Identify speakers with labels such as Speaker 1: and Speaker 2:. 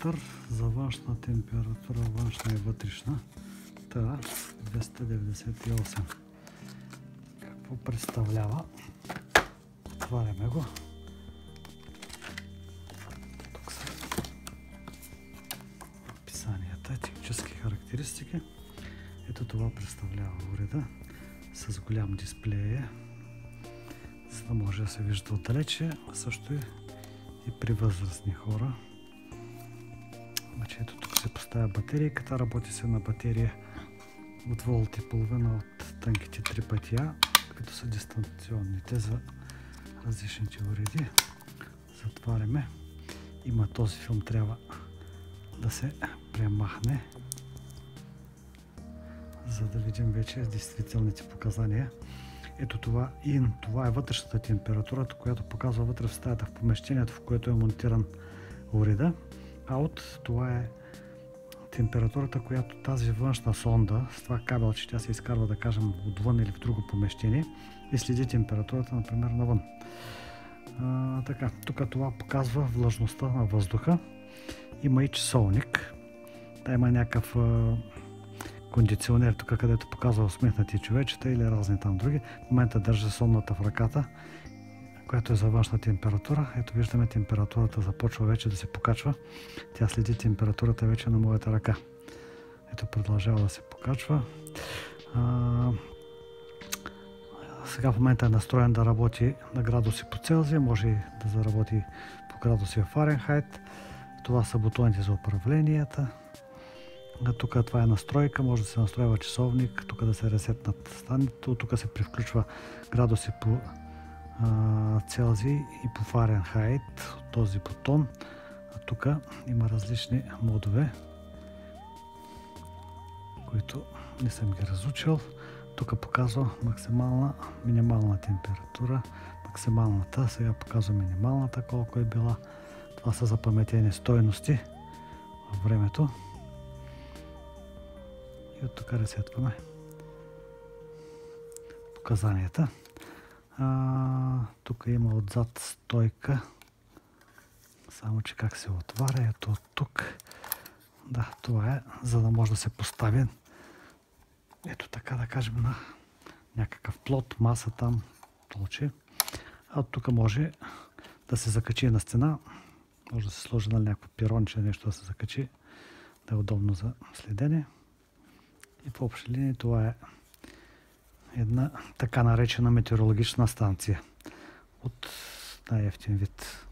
Speaker 1: термометър за външна температура, външна и вътрешна. Та 298. Какво представлява? Отваряме го. Тук са описанията, технически характеристики. Ето това представлява уреда с голям дисплей, за да може да се вижда отдалече, а също и при възрастни хора. Значи ето тук се поставя батерийката, работи се на батерия от волт и половина от тънките 3 пътия, които са дистанционните за различните уреди. Затваряме. Има този филм, трябва да се премахне, за да видим вече действителните показания. Ето това това е вътрешната температура, която показва вътре в стаята, в помещението, в което е монтиран уреда. Out, това е температурата, която тази външна сонда, с това кабелче, тя се изкарва, да кажем, отвън или в друго помещение и следи температурата, например, навън. Така, тук това показва влажността на въздуха. Има и часовник. Да, има някакъв кондиционер, тук където показва усмихнати човечета или разни там други. В момента държа сонната в ръката, която е за външна температура. Ето виждаме, температурата започва вече да се покачва. Тя следи температурата вече на моята ръка. Ето продължава да се покачва. Сега в момента е настроен да работи на градуси по Целзия, може и да заработи по градуси в Фаренхайт. Това са бутоните за управленията. Тук това е настройка, може да се настройва часовник, тук да се ресетнат станите, тук се превключва градуси по Целзий и по Фаренхайт от този бутон. Тук има различни модове, които не съм ги разучил. Тук показва максимална, минимална температура. Максималната, сега показва минималната, колко е била. Това са запаметени стойности във времето. И от тук ресетваме показанията. Тук има отзад стойка. Само че как се отваря, ето от тук. Да, това е, за да може да се постави, ето така да кажем, на някакъв плот, маса там, толче. А от тук може да се закачи на стена. Може да се сложи на някакво пиронче, нещо да се закачи, да е удобно за следене. И в общи линии това е една така наречена метеорологична станция от най-евтин вид.